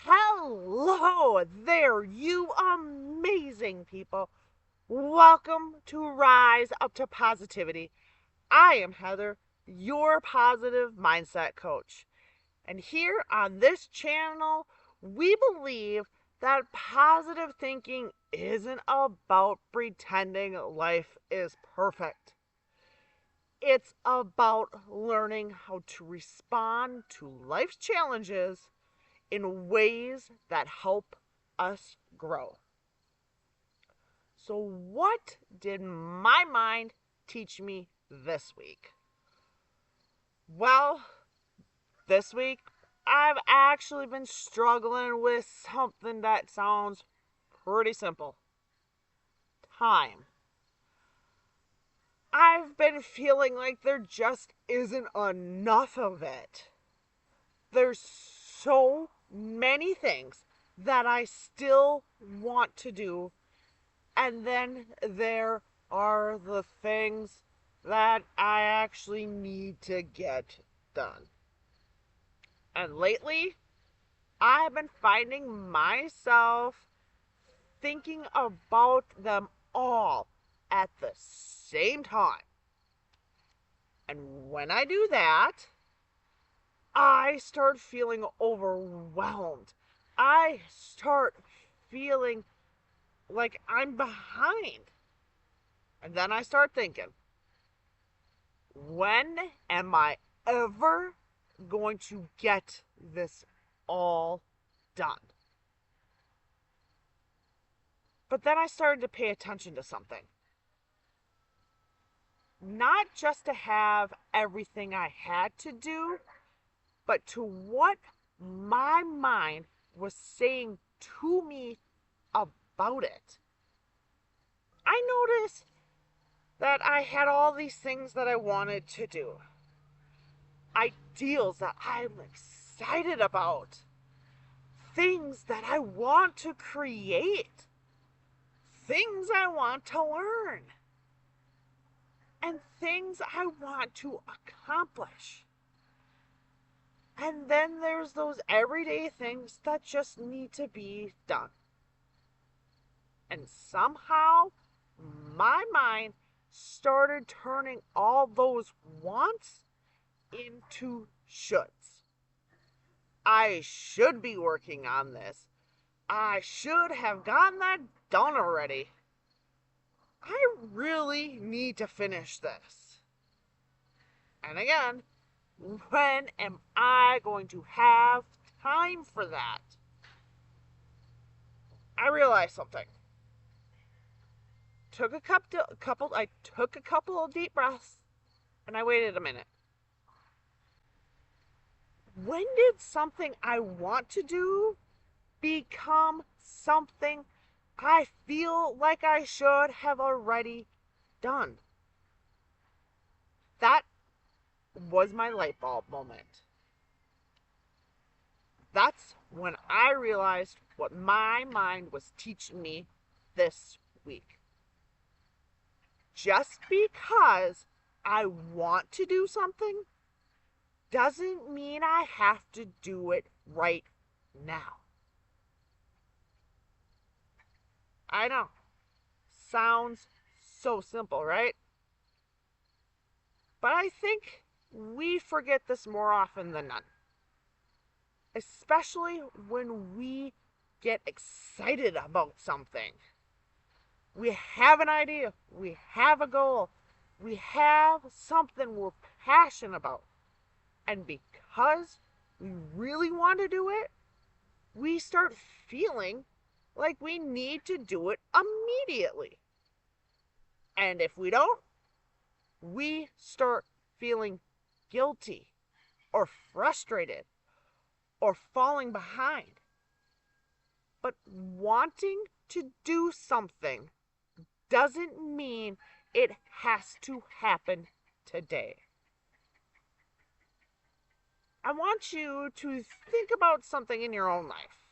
Hello there, you amazing people. Welcome to Rise Up to Positivity. I am Heather, your positive mindset coach. And here on this channel, we believe that positive thinking isn't about pretending life is perfect. It's about learning how to respond to life's challenges in ways that help us grow. So, what did my mind teach me this week? Well, this week I've actually been struggling with something that sounds pretty simple: time. I've been feeling like there just isn't enough of it. There's so many things that I still want to do. And then there are the things that I actually need to get done. And lately, I've been finding myself thinking about them all at the same time. And when I do that, I start feeling overwhelmed. I start feeling like I'm behind. And then I start thinking, when am I ever going to get this all done? But then I started to pay attention to something. Not just to have everything I had to do, but to what my mind was saying to me about it. I noticed that I had all these things that I wanted to do, ideals that I'm excited about, things that I want to create, things I want to learn, and things I want to accomplish. And then there's those everyday things that just need to be done. And somehow my mind started turning all those wants into shoulds. I should be working on this. I should have gotten that done already. I really need to finish this. And again, when am I going to have time for that? I realized something. I took a couple of deep breaths and I waited a minute. When did something I want to do become something I feel like I should have already done? That was my light bulb moment. That's when I realized what my mind was teaching me this week. Just because I want to do something doesn't mean I have to do it right now. I know. Sounds so simple, right? But I think we forget this more often than not. Especially when we get excited about something. We have an idea, we have a goal, we have something we're passionate about. And because we really want to do it, we start feeling like we need to do it immediately. And if we don't, we start feeling guilty or frustrated or falling behind. But wanting to do something doesn't mean it has to happen today. I want you to think about something in your own life.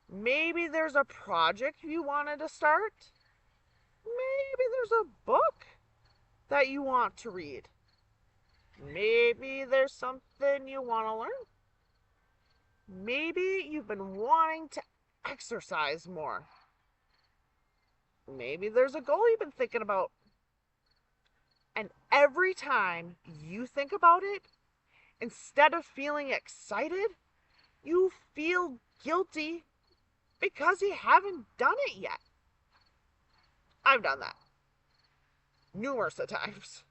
Maybe there's a project you wanted to start. Maybe there's a book that you want to read. Maybe there's something you want to learn. Maybe you've been wanting to exercise more. Maybe there's a goal you've been thinking about. And every time you think about it, instead of feeling excited, you feel guilty because you haven't done it yet. I've done that numerous of times.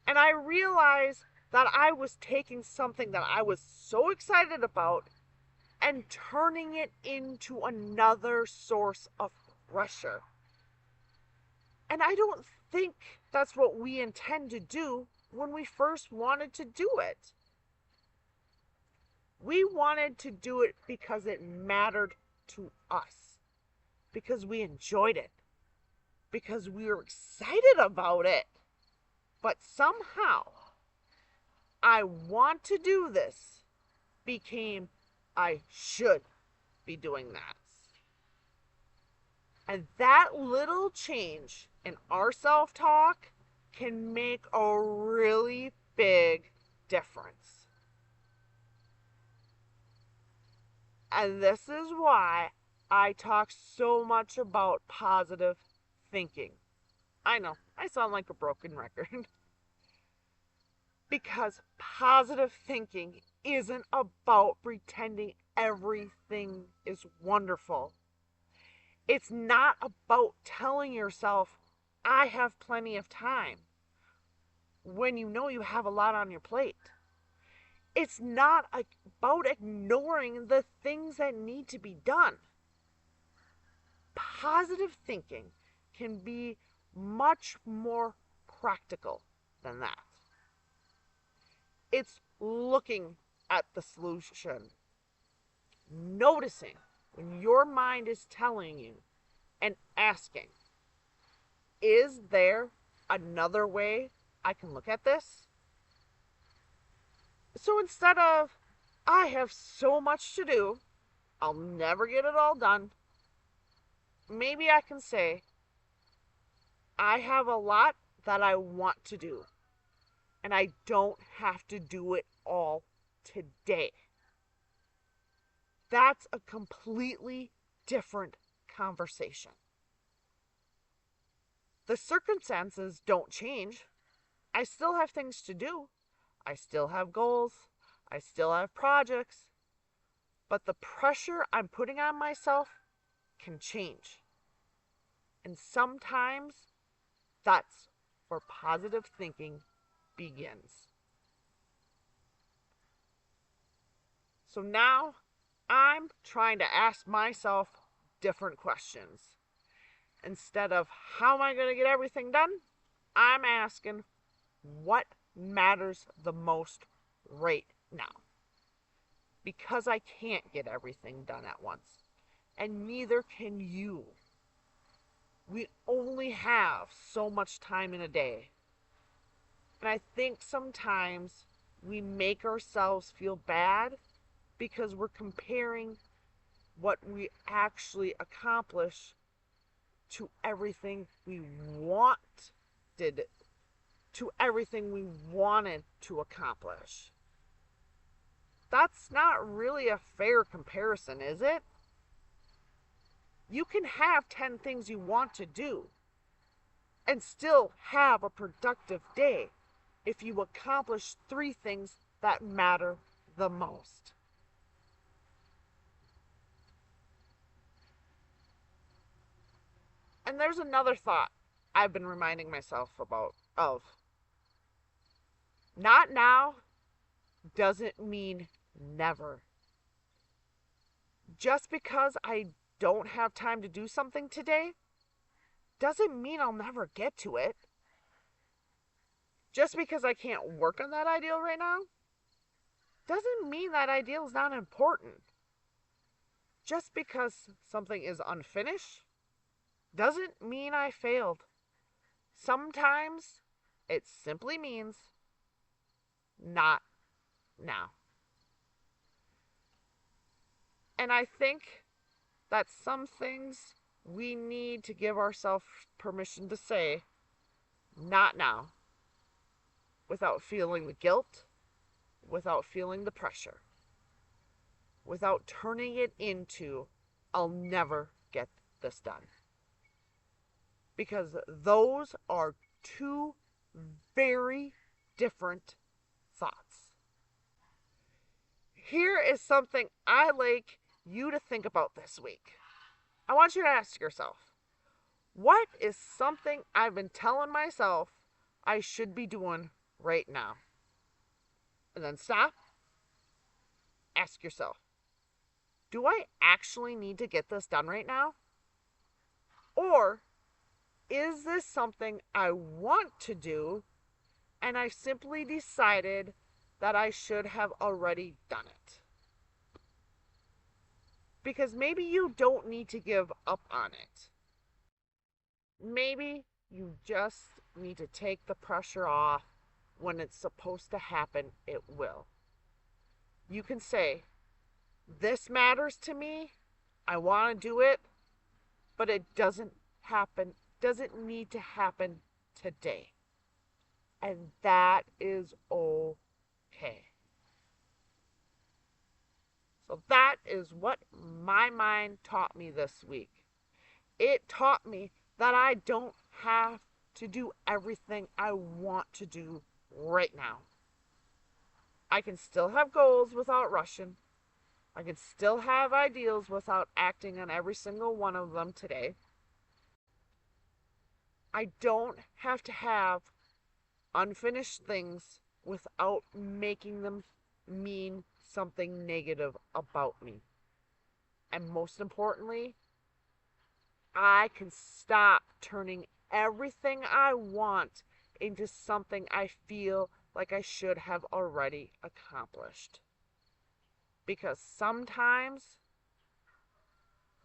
And I realized that I was taking something that I was so excited about and turning it into another source of pressure. And I don't think that's what we intend to do when we first wanted to do it. We wanted to do it because it mattered to us, because we enjoyed it, because we were excited about it. But somehow, I want to do this became I should be doing that. And that little change in our self-talk can make a really big difference. And this is why I talk so much about positive thinking. I know, I sound like a broken record. Because positive thinking isn't about pretending everything is wonderful. It's not about telling yourself, I have plenty of time, when you know you have a lot on your plate. It's not about ignoring the things that need to be done. Positive thinking can be much more practical than that. It's looking at the solution, noticing when your mind is telling you, and asking, is there another way I can look at this? So instead of, I have so much to do, I'll never get it all done, maybe I can say, I have a lot that I want to do, and I don't have to do it all today. That's a completely different conversation. The circumstances don't change. I still have things to do. I still have goals. I still have projects. But the pressure I'm putting on myself can change. And sometimes that's where positive thinking begins. So now I'm trying to ask myself different questions. Instead of how am I going to get everything done, I'm asking what matters the most right now. Because I can't get everything done at once. And neither can you. We only have so much time in a day. And I think sometimes we make ourselves feel bad because we're comparing what we actually accomplish to everything we wanted, to everything we wanted to accomplish. That's not really a fair comparison, is it? You can have 10 things you want to do and still have a productive day if you accomplish 3 things that matter the most. And there's another thought I've been reminding myself of. Not now doesn't mean never. Just because I don't have time to do something today doesn't mean I'll never get to it. Just because I can't work on that ideal right now doesn't mean that ideal is not important. Just because something is unfinished doesn't mean I failed. Sometimes it simply means not now. And I think that some things we need to give ourselves permission to say, not now. without feeling the guilt, without feeling the pressure, without turning it into, I'll never get this done. Because those are two very different thoughts. Here is something I like you to think about this week. I want you to ask yourself, what is something I've been telling myself I should be doing right now? And then stop. Ask yourself, do I actually need to get this done right now? Or is this something I want to do and I simply decided that I should have already done it? Because maybe you don't need to give up on it. Maybe you just need to take the pressure off. When it's supposed to happen, it will. You can say, this matters to me, I want to do it, but it doesn't need to happen today. And that is okay. So that is what my mind taught me this week. It taught me that I don't have to do everything I want to do right now. I can still have goals without rushing. I can still have ideals without acting on every single one of them today. I don't have to have unfinished things without making them mean something negative about me. And most importantly, I can stop turning everything I want into something I feel like I should have already accomplished. Because sometimes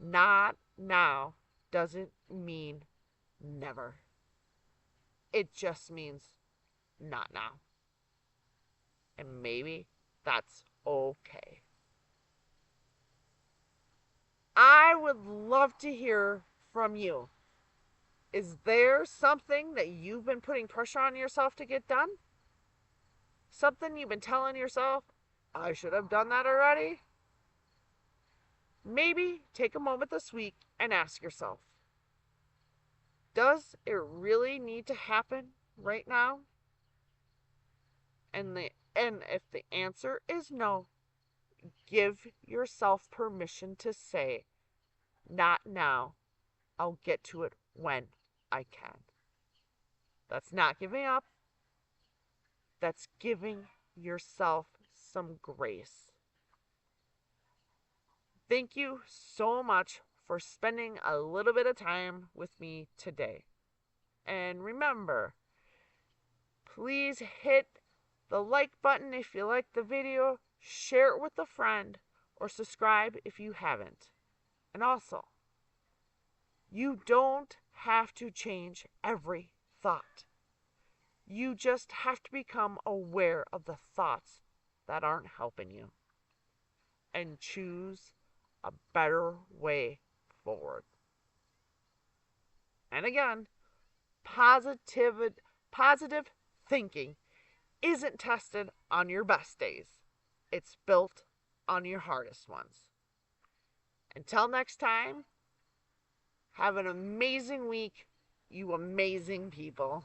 not now doesn't mean never. It just means not now. And maybe that's okay. I would love to hear from you. Is there something that you've been putting pressure on yourself to get done? Something you've been telling yourself, I should have done that already? Maybe take a moment this week and ask yourself, does it really need to happen right now? And if the answer is no, give yourself permission to say, not now. I'll get to it when I can. That's not giving up. That's giving yourself some grace. Thank you so much for spending a little bit of time with me today. And remember, please hit the like button if you like the video, share it with a friend, or subscribe if you haven't. And also, you don't have to change every thought. You just have to become aware of the thoughts that aren't helping you and choose a better way forward. And again, positive thinking isn't tested on your best days. It's built on your hardest ones. Until next time, have an amazing week, you amazing people.